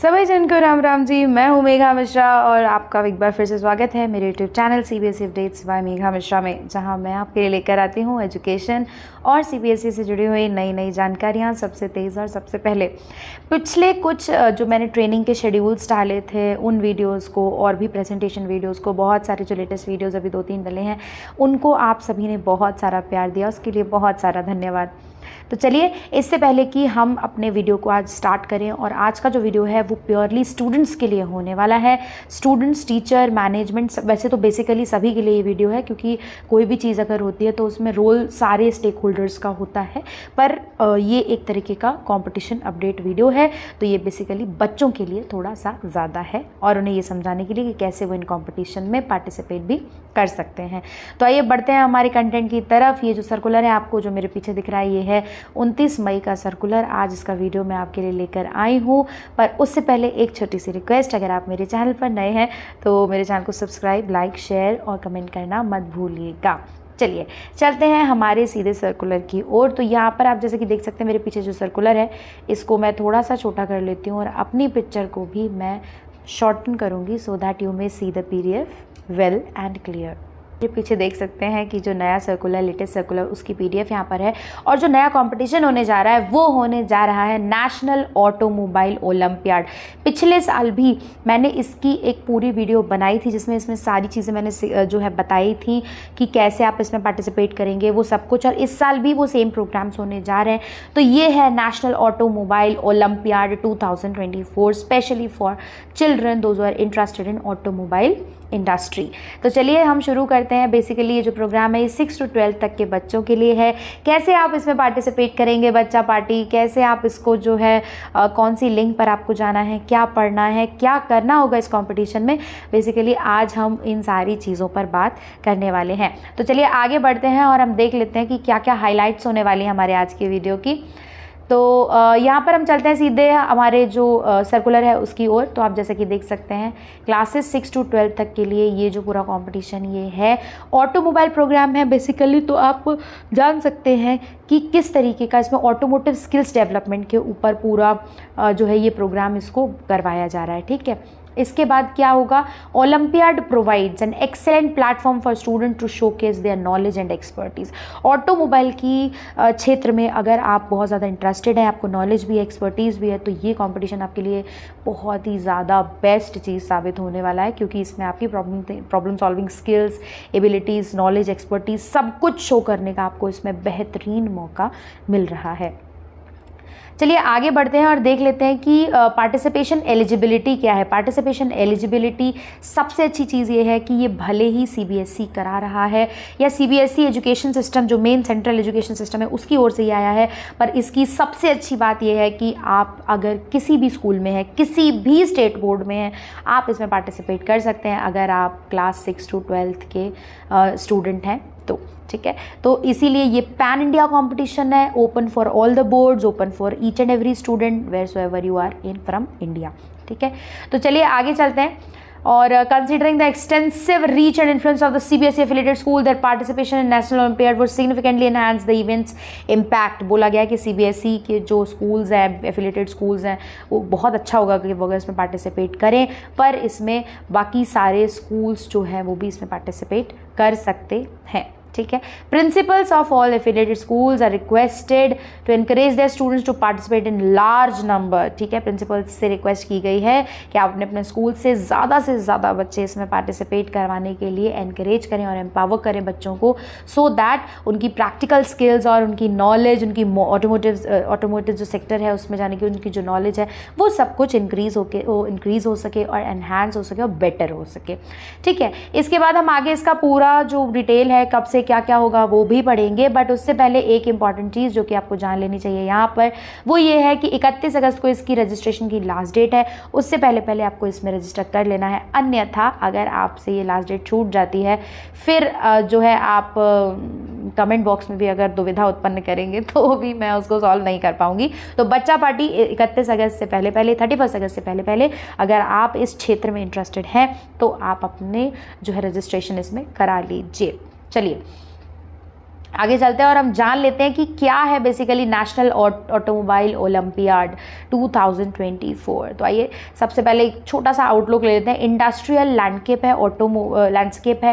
सभी जन को राम राम जी। मैं हूँ मेघा मिश्रा और आपका एक बार फिर से स्वागत है मेरे YouTube channel CBSE updates by Megha Mishra में, जहाँ मैं आपके लिए लेकर आती हूँ एजुकेशन और सीबीएसई से जुड़ी हुई नई नई जानकारियाँ सबसे तेज़ और सबसे पहले। पिछले कुछ जो मैंने ट्रेनिंग के शेड्यूल्स डाले थे उन वीडियोज़ को और भी प्रेजेंटेशन वीडियोज़ को, बहुत सारे जो लेटेस्ट वीडियोज़ अभी 2-3 डले हैं उनको आप सभी ने बहुत सारा प्यार दिया, उसके लिए बहुत सारा धन्यवाद। तो चलिए, इससे पहले कि हम अपने वीडियो को आज स्टार्ट करें, और आज का जो वीडियो है वो प्योरली स्टूडेंट्स के लिए होने वाला है। स्टूडेंट्स, टीचर, मैनेजमेंट, वैसे तो बेसिकली सभी के लिए ये वीडियो है, क्योंकि कोई भी चीज़ अगर होती है तो उसमें रोल सारे स्टेक होल्डर्स का होता है। पर ये एक तरीके का कंपटीशन अपडेट वीडियो है, तो ये बेसिकली बच्चों के लिए थोड़ा सा ज़्यादा है और उन्हें ये समझाने के लिए कि कैसे वो इन कॉम्पिटिशन में पार्टिसिपेट भी कर सकते हैं। तो आइए बढ़ते हैं हमारे कंटेंट की तरफ। ये जो सर्कुलर है आपको जो मेरे पीछे दिख रहा है, ये है 29 मई का सर्कुलर। आज इसका वीडियो मैं आपके लिए लेकर आई हूँ, पर उससे पहले एक छोटी सी रिक्वेस्ट, अगर आप मेरे चैनल पर नए हैं तो मेरे चैनल को सब्सक्राइब, लाइक, शेयर और कमेंट करना मत भूलिएगा। चलिए चलते हैं हमारे सीधे सर्कुलर की ओर। तो यहाँ पर आप जैसे कि देख सकते हैं मेरे पीछे जो सर्कुलर है, इसको मैं थोड़ा सा छोटा कर लेती हूँ और अपनी पिक्चर को भी मैं शॉर्टन करूँगी सो that you may see the PDF well and clear. ये पीछे देख सकते हैं कि जो नया सर्कुलर, लेटेस्ट सर्कुलर, उसकी PDF यहाँ पर है। और जो नया कंपटीशन होने जा रहा है वो होने जा रहा है नेशनल ऑटोमोबाइल ओलंपियाड। पिछले साल भी मैंने इसकी एक पूरी वीडियो बनाई थी, जिसमें इसमें सारी चीज़ें मैंने जो है बताई थी कि कैसे आप इसमें पार्टिसिपेट करेंगे, वो सब कुछ। और इस साल भी वो सेम प्रोग्राम्स होने जा रहे हैं। तो ये है national automobile olympiad 2024 specially for children those are interested in automobile industry. तो चलिए हम शुरू करते हैं। बेसिकली ये जो प्रोग्राम है ये 6 to 12 तक के बच्चों के लिए है। कैसे आप इसमें पार्टिसिपेट करेंगे बच्चा पार्टी, कैसे आप इसको जो है कौन सी लिंक पर आपको जाना है, क्या पढ़ना है, क्या करना होगा इस कंपटीशन में, बेसिकली आज हम इन सारी चीज़ों पर बात करने वाले हैं। तो चलिए आगे बढ़ते हैं और हम देख लेते हैं कि क्या क्या हाईलाइट्स होने वाली हैं हमारे आज की वीडियो की। तो यहाँ पर हम चलते हैं सीधे हमारे जो सर्कुलर है उसकी ओर। तो आप जैसे कि देख सकते हैं क्लासेस 6 to 12 तक के लिए ये जो पूरा कंपटीशन ये है ऑटोमोबाइल प्रोग्राम है बेसिकली। तो आप जान सकते हैं कि किस तरीके का इसमें ऑटोमोटिव स्किल्स डेवलपमेंट के ऊपर पूरा जो है ये प्रोग्राम इसको करवाया जा रहा है, ठीक है। इसके बाद क्या होगा, olympiad provides an excellent platform for student to showcase their knowledge and expertise. Automobile की क्षेत्र में अगर आप बहुत ज़्यादा इंटरेस्टेड हैं, आपको नॉलेज भी है, एक्सपर्टीज़ भी है, तो ये कंपटीशन आपके लिए बहुत ही ज़्यादा बेस्ट चीज़ साबित होने वाला है, क्योंकि इसमें आपकी problem solving skills, abilities, knowledge, expertise सब कुछ शो करने का आपको इसमें बेहतरीन मौका मिल रहा है। चलिए आगे बढ़ते हैं और देख लेते हैं कि पार्टिसिपेशन एलिजिबिलिटी क्या है। पार्टिसिपेशन एलिजिबिलिटी सबसे अच्छी चीज़ ये है कि ये भले ही सीबीएसई करा रहा है या सीबीएसई एजुकेशन सिस्टम जो मेन सेंट्रल एजुकेशन सिस्टम है उसकी ओर से ही आया है, पर इसकी सबसे अच्छी बात ये है कि आप अगर किसी भी स्कूल में हैं, किसी भी स्टेट बोर्ड में हैं, आप इसमें पार्टिसिपेट कर सकते हैं अगर आप क्लास 6 to 12 के स्टूडेंट हैं तो, ठीक है। तो इसीलिए ये पैन इंडिया कंपटीशन है, open for all the boards, open for each and every student where so ever you are in from India, ठीक है। तो चलिए आगे चलते हैं। और considering the extensive reach and influence of the CBSE affiliated school their participation in national olympiad would significantly enhance the event's impact. बोला गया है कि सीबीएसई के जो स्कूल्स हैं, एफिलिएटेड स्कूल्स हैं, वो बहुत अच्छा होगा कि वो अगर इसमें पार्टिसिपेट करें, पर इसमें बाकी सारे स्कूल्स जो हैं वो भी इसमें पार्टिसिपेट कर सकते हैं, ठीक है। Principals of all affiliated schools are requested to encourage their students to participate in large number, ठीक है। प्रिंसिपल्स से रिक्वेस्ट की गई है कि आप अपने स्कूल से ज़्यादा बच्चे इसमें पार्टिसिपेट करवाने के लिए एनकरेज करें और एम्पावर करें बच्चों को, सो दैट उनकी प्रैक्टिकल स्किल्स और उनकी नॉलेज, उनकी ऑटोमोटिव जो सेक्टर है उसमें जाने की उनकी जो नॉलेज है वो सब कुछ इंक्रीज़ हो सके और एनहांस हो सके और बेटर हो सके, ठीक है। इसके बाद हम आगे इसका पूरा जो डिटेल है कब से क्या क्या होगा वो भी पढ़ेंगे, बट उससे पहले एक इंपॉर्टेंट चीज़ जो कि आपको जान लेनी चाहिए यहाँ पर, वो ये है कि 31 अगस्त को इसकी रजिस्ट्रेशन की लास्ट डेट है। उससे पहले आपको इसमें रजिस्टर कर लेना है, अन्यथा अगर आपसे ये लास्ट डेट छूट जाती है फिर जो है आप कमेंट बॉक्स में भी अगर दुविधा उत्पन्न करेंगे तो भी मैं उसको सॉल्व नहीं कर पाऊंगी। तो बच्चा पार्टी 31 अगस्त से पहले 31 अगस्त से पहले अगर आप इस क्षेत्र में इंटरेस्टेड हैं तो आप अपने जो है रजिस्ट्रेशन इसमें करा लीजिए। चलिए आगे चलते हैं और हम जान लेते हैं कि क्या है बेसिकली नेशनल ऑटोमोबाइल ओलंपियाड 2024। तो आइए सबसे पहले एक छोटा सा आउटलुक ले लेते हैं। इंडस्ट्रियल लैंडस्केप है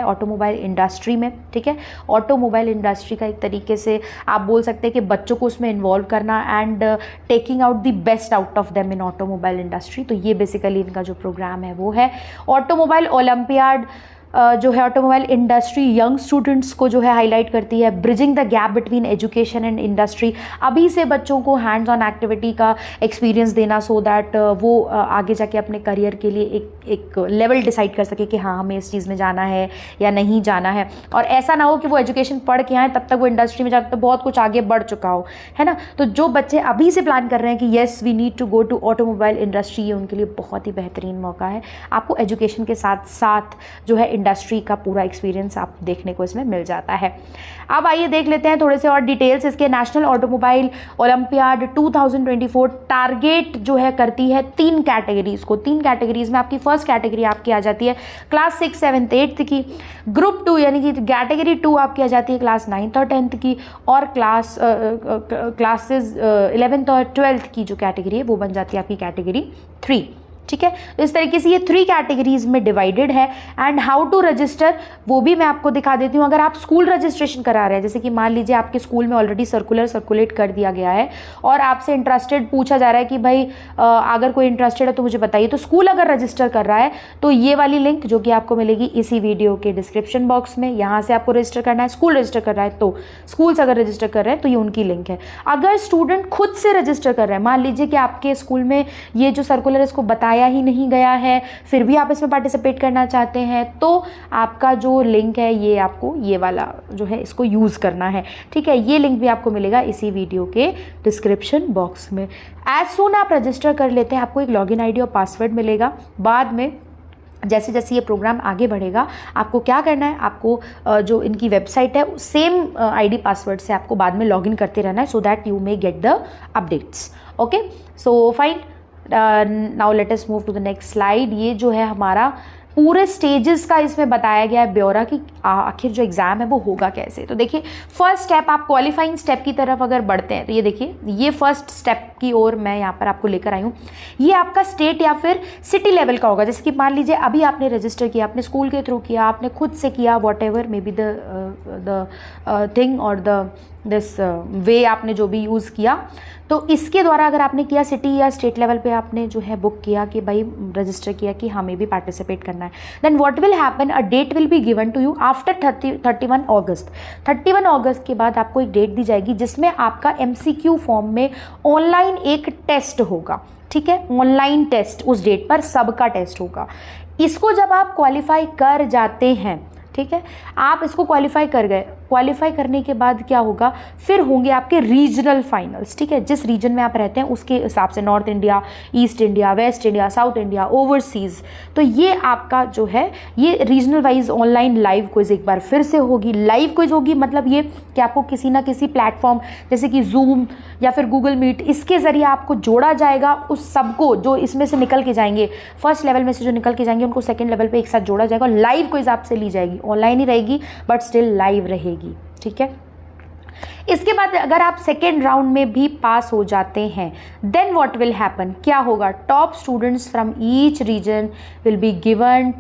ऑटोमोबाइल इंडस्ट्री में, ठीक है। ऑटोमोबाइल इंडस्ट्री का एक तरीके से आप बोल सकते हैं कि बच्चों को उसमें इन्वॉल्व करना and taking out the best out of them in automobile industry. तो ये बेसिकली इनका जो प्रोग्राम है वो है ऑटोमोबाइल ओलंपियाड। जो है ऑटोमोबाइल इंडस्ट्री यंग स्टूडेंट्स को जो है हाईलाइट करती है, bridging the gap between education and industry. अभी से बच्चों को हैंड्स ऑन एक्टिविटी का एक्सपीरियंस देना सो दैट वो आगे जाके अपने करियर के लिए एक लेवल डिसाइड कर सके कि हाँ हमें इस चीज़ में जाना है या नहीं जाना है। और ऐसा ना हो कि वो एजुकेशन पढ़ के आए तब तक वो इंडस्ट्री में जाते तो बहुत कुछ आगे बढ़ चुका हो, है ना। तो जो बच्चे अभी से प्लान कर रहे हैं कि yes we need to go to automobile industry, ये उनके लिए बहुत ही बेहतरीन मौका है। आपको एजुकेशन के साथ साथ जो है इंडस्ट्री का पूरा एक्सपीरियंस आप देखने को इसमें मिल जाता है। अब आइए देख लेते हैं थोड़े से और डिटेल्स इसके। नेशनल ऑटोमोबाइल ओलंपियाड 2024 टारगेट जो है करती है 3 कैटेगरीज को। 3 कैटेगरीज में आपकी फर्स्ट कैटेगरी आपकी आ जाती है क्लास 6, 7, 8 की। ग्रुप 2 यानी कि कैटेगरी 2 आपकी आ जाती है क्लास 9th और 10th की। और क्लासेस 11th और 12th की जो कैटेगरी है वो बन जाती है आपकी कैटेगरी 3, ठीक है। तो इस तरीके से ये 3 कैटेगरीज में डिवाइडेड है। एंड हाउ टू रजिस्टर वो भी मैं आपको दिखा देती हूँ। अगर आप स्कूल रजिस्ट्रेशन करा रहे हैं, जैसे कि मान लीजिए आपके स्कूल में ऑलरेडी सर्कुलेट कर दिया गया है और आपसे इंटरेस्टेड पूछा जा रहा है कि भाई अगर कोई इंटरेस्टेड है तो मुझे बताइए। तो स्कूल अगर रजिस्टर कर रहा है तो ये वाली लिंक जो कि आपको मिलेगी इसी वीडियो के डिस्क्रिप्शन बॉक्स में, यहाँ से आपको रजिस्टर करना है। स्कूल रजिस्टर कर रहा है तो स्कूल्स अगर रजिस्टर कर रहे हैं तो ये उनकी लिंक है। अगर स्टूडेंट खुद से रजिस्टर कर रहे हैं, मान लीजिए कि आपके स्कूल में ये जो सर्कुलर इसको बताया ही नहीं गया है, फिर भी आप इसमें पार्टिसिपेट करना चाहते हैं, तो आपका जो लिंक है ये आपको ये वाला जो है इसको यूज़ करना है, ठीक है। ये लिंक भी आपको मिलेगा इसी वीडियो के डिस्क्रिप्शन बॉक्स में। एज सून आप रजिस्टर कर लेते हैं आपको एक लॉगिन आईडी और पासवर्ड मिलेगा। बाद में जैसे जैसे ये प्रोग्राम आगे बढ़ेगा आपको क्या करना है, आपको जो इनकी वेबसाइट है सेम आईडी पासवर्ड से आपको बाद में लॉगिन करते रहना है, so that you may get the updates. Okay, so fine, now let us move to the next slide. ये जो है हमारा पूरे स्टेजेस का इसमें बताया गया है ब्यौरा कि आखिर जो एग्ज़ाम है वो होगा कैसे। तो देखिए फर्स्ट स्टेप, आप क्वालिफाइंग स्टेप की तरफ अगर बढ़ते हैं तो ये देखिए ये फर्स्ट स्टेप की ओर मैं यहाँ पर आपको लेकर आई हूँ। ये आपका स्टेट या फिर सिटी लेवल का होगा। जैसे कि मान लीजिए अभी आपने रजिस्टर किया, आपने स्कूल के थ्रू किया, आपने खुद से किया, what ever may be the thing और दिस वे आपने जो भी यूज़ किया, तो इसके द्वारा अगर आपने किया सिटी या स्टेट लेवल पे आपने जो है बुक किया कि भाई रजिस्टर किया कि हमें भी पार्टिसिपेट करना है, then what will happen, a date will be given to you after 31 August. 31 अगस्त के बाद आपको एक डेट दी जाएगी जिसमें आपका MCQ फॉर्म में ऑनलाइन एक टेस्ट होगा, ठीक है। ऑनलाइन टेस्ट उस डेट पर सबका टेस्ट होगा। इसको जब आप क्वालिफाई कर जाते हैं, ठीक है, आप इसको क्वालिफाई कर गए, क्वालिफाई करने के बाद क्या होगा, फिर होंगे आपके रीजनल फाइनल्स, ठीक है। जिस रीजन में आप रहते हैं उसके हिसाब से, north India, east India, waste India, south India, overseas, तो ये आपका जो है ये regional wise online live quiz एक बार फिर से होगी। लाइव क्विज होगी मतलब ये कि आपको किसी ना किसी प्लेटफॉर्म जैसे कि जूम या फिर गूगल मीट, इसके ज़रिए आपको जोड़ा जाएगा। उस सबको जो इसमें से निकल के जाएंगे, फर्स्ट लेवल में से जो निकल के जाएंगे उनको सेकेंड लेवल पर एक साथ जोड़ा जाएगा। लाइव क्विज आपसे ली जाएगी, ऑनलाइन ही रहेगी बट स्टिल लाइव रहेगी, ठीक है। इसके बाद अगर आप सेकेंड राउंड में भी पास हो जाते हैं देन व्हाट विल हैपन, क्या होगा, top students from each region will be given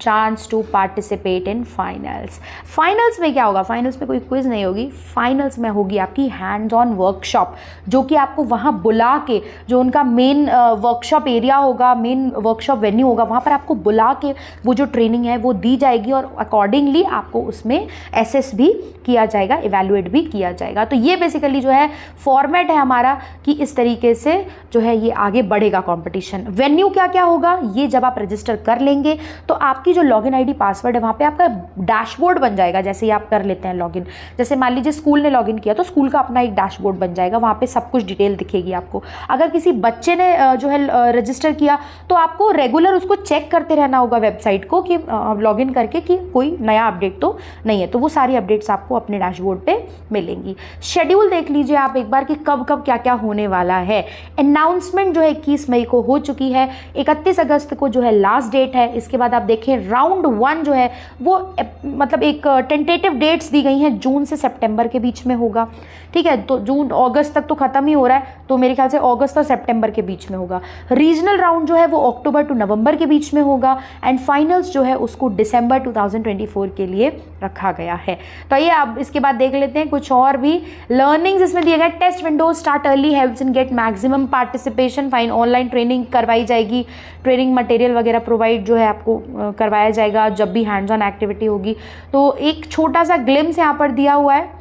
chance to participate in finals. Finals में क्या होगा, फाइनल्स में कोई क्विज नहीं होगी, फाइनल्स में होगी आपकी हैंड्स ऑन वर्कशॉप, जो कि आपको वहाँ बुला के, जो उनका मेन वर्कशॉप एरिया होगा, मेन वर्कशॉप वेन्यू होगा, वहाँ पर आपको बुला के वो जो ट्रेनिंग है वो दी जाएगी और अकॉर्डिंगली आपको उसमें एसेस भी किया जाएगा, इवेलुएट भी किया जाएगा। तो ये बेसिकली जो है फॉर्मेट है हमारा कि इस तरीके से जो है ये आगे बढ़ेगा कॉम्पिटिशन। वेन्यू क्या क्या होगा, ये जब आप रजिस्टर कर लेंगे तो आपकी जो लॉगिन आईडी पासवर्ड है वहाँ पे आपका डैशबोर्ड बन जाएगा। जैसे ही आप कर लेते हैं लॉगिन, जैसे मान लीजिए स्कूल ने लॉगिन किया तो स्कूल का अपना एक डैशबोर्ड बन जाएगा, वहाँ पे सब कुछ डिटेल दिखेगी आपको। अगर किसी बच्चे ने जो है रजिस्टर किया तो आपको रेगुलर उसको चेक करते रहना होगा वेबसाइट को कि लॉगिन करके कि कोई नया अपडेट तो नहीं है, तो वो सारी अपडेट्स आपको अपने डैशबोर्ड पे मिलेंगी। शेड्यूल देख लीजिए आप एक बार कि कब कब क्या क्या होने वाला है। अनाउंसमेंट जो है 21 मई को हो चुकी है, 31 अगस्त को जो है लास्ट डेट है। इसके बाद आप देखें राउंड 1 जो है वो मतलब एक टेंटेटिव डेट्स दी गई हैं, जून से सितंबर के बीच में होगा, ठीक है। तो जून अगस्त तक तो ख़त्म ही हो रहा है, तो मेरे ख्याल से अगस्त और सितंबर के बीच में होगा। रीजनल राउंड जो है वो अक्टूबर टू नवंबर के बीच में होगा, एंड फाइनल्स जो है उसको दिसंबर 2024 के लिए रखा गया है। तो आइए अब इसके बाद देख लेते हैं कुछ और भी लर्निंग्स इसमें दिए गए। Test windows start early helps in get maximum participation, fine online training करवाई जाएगी, ट्रेनिंग मटेरियल वगैरह प्रोवाइड जो है आपको करवाया जाएगा जब भी हैंड्स ऑन एक्टिविटी होगी। तो एक छोटा सा ग्लिम्स यहाँ पर दिया हुआ है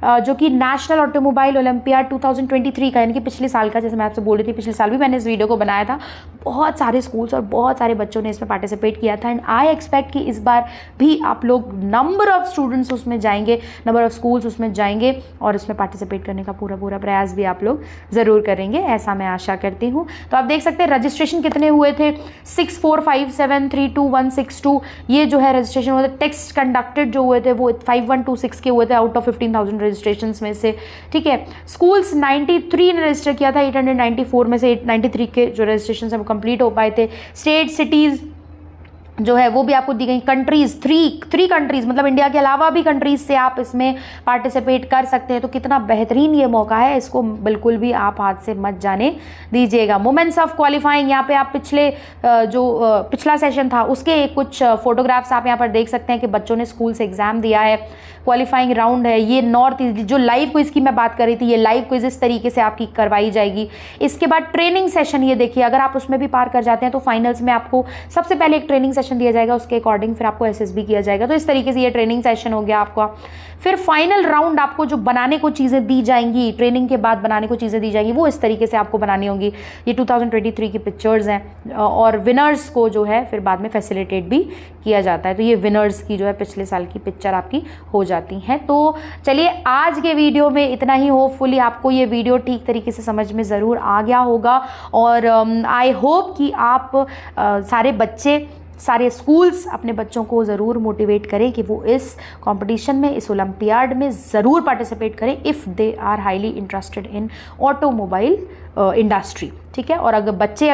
जो कि नेशनल ऑटोमोबाइल ओलंपियाड 2023 का, यानी कि पिछले साल का, जैसे मैं आपसे बोल रही थी पिछले साल भी मैंने इस वीडियो को बनाया था। बहुत सारे स्कूल्स और बहुत सारे बच्चों ने इसमें पार्टिसिपेट किया था, एंड आई एक्सपेक्ट कि इस बार भी आप लोग नंबर ऑफ स्टूडेंट्स उसमें जाएंगे, नंबर ऑफ स्कूल्स उसमें जाएंगे और उसमें पार्टिसिपेट करने का पूरा प्रयास भी आप लोग ज़रूर करेंगे, ऐसा मैं आशा करती हूँ। तो आप देख सकते हैं रजिस्ट्रेशन कितने हुए थे, 6457326162 ये जो है रजिस्ट्रेशन हुए थे। टेस्ट कंडक्टेड जो हुए थे वो 5126 के हुए थे आउट ऑफ 15,000 रजिस्ट्रेशंस में से, ठीक है। स्कूल्स 93 ने रजिस्टर किया था, 894 में से 893 के जो रजिस्ट्रेशन है वो कंप्लीट हो पाए थे। स्टेट सिटीज़ जो है वो भी आपको दी गई। कंट्रीज़ थ्री कंट्रीज़, मतलब इंडिया के अलावा भी कंट्रीज़ से आप इसमें पार्टिसिपेट कर सकते हैं। तो कितना बेहतरीन ये मौका है, इसको बिल्कुल भी आप हाथ से मत जाने दीजिएगा। मोमेंट्स ऑफ क्वालिफाइंग, यहाँ पे आप पिछला सेशन था उसके कुछ फोटोग्राफ्स आप यहाँ पर देख सकते हैं कि बच्चों ने स्कूल से एग्ज़ाम दिया है। क्वालिफाइंग राउंड है ये नॉर्थ ईस्ट, जो लाइव क्विज की मैं बात कर रही थी, ये लाइव क्विज इस तरीके से आपकी करवाई जाएगी। इसके बाद ट्रेनिंग सेशन, ये देखिए अगर आप उसमें भी पार कर जाते हैं तो फाइनल्स में आपको सबसे पहले एक ट्रेनिंग सेशन दिया जाएगा, उसके अकॉर्डिंग फिर आपको एसएसबी किया जाएगा। तो इस तरीके से ये ट्रेनिंग सेशन हो गया आपका। फिर फाइनल राउंड आपको जो बनाने को चीज़ें दी जाएंगी, ट्रेनिंग के बाद बनाने को चीज़ें दी जाएंगी, वो इस तरीके से आपको बनानी होंगी। ये 2023 की पिक्चर्स हैं और विनर्स को जो है फिर बाद में फैसिलिटेट भी किया जाता है। तो ये विनर्स की जो है पिछले साल की पिक्चर आपकी हो जाती हैं। तो चलिए आज के वीडियो में इतना ही। होपफुली आपको ये वीडियो ठीक तरीके से समझ में ज़रूर आ गया होगा, और आई होप कि आप सारे बच्चे, सारे स्कूल्स अपने बच्चों को ज़रूर मोटिवेट करें कि वो इस कंपटीशन में, इस ओलंपियाड में ज़रूर पार्टिसिपेट करें if they are highly interested in automobile industry, ठीक है। और अगर बच्चे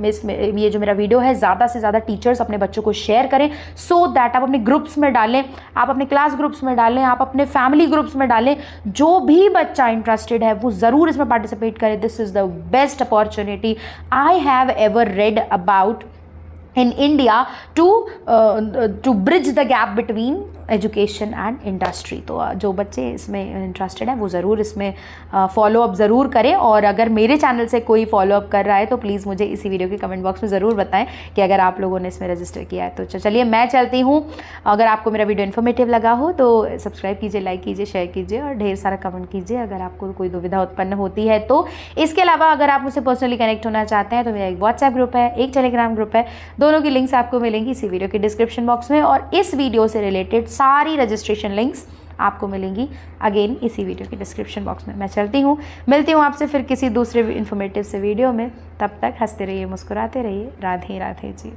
इसमें ये जो मेरा वीडियो है ज़्यादा से ज़्यादा टीचर्स अपने बच्चों को शेयर करें, सो दैट आप अपने ग्रुप्स में डालें, आप अपने क्लास ग्रुप्स में डालें, आप अपने फैमिली ग्रुप्स में डालें। जो भी बच्चा इंटरेस्टेड है वो ज़रूर इसमें पार्टिसिपेट करे। This is the best opportunity I have ever read about in India to bridge the gap between education and industry. तो जो बच्चे इसमें इंटरेस्टेड हैं वो ज़रूर इसमें फॉलोअप ज़रूर करें, और अगर मेरे चैनल से कोई फॉलोअप कर रहा है तो प्लीज़ मुझे इसी वीडियो के कमेंट बॉक्स में ज़रूर बताएं कि अगर आप लोगों ने इसमें रजिस्टर किया है। तो चलिए मैं चलती हूँ। अगर आपको मेरा वीडियो इन्फॉर्मेटिव लगा हो तो सब्सक्राइब कीजिए, लाइक कीजिए, शेयर कीजिए और ढेर सारा कमेंट कीजिए अगर आपको कोई दुविधा उत्पन्न होती है तो। इसके अलावा अगर आप मुझसे पर्सनली कनेक्ट होना चाहते हैं तो मेरा एक व्हाट्सएप ग्रुप है, एक टेलीग्राम ग्रुप है, दोनों की लिंक्स आपको मिलेंगी इसी वीडियो के डिस्क्रिप्शन बॉक्स में, और इस वीडियो से रिलेटेड सारी रजिस्ट्रेशन लिंक्स आपको मिलेंगी अगेन इसी वीडियो के डिस्क्रिप्शन बॉक्स में। मैं चलती हूँ, मिलती हूँ आपसे फिर किसी दूसरे इन्फॉर्मेटिव से वीडियो में। तब तक हंसते रहिए, मुस्कुराते रहिए। राधे राधे जी।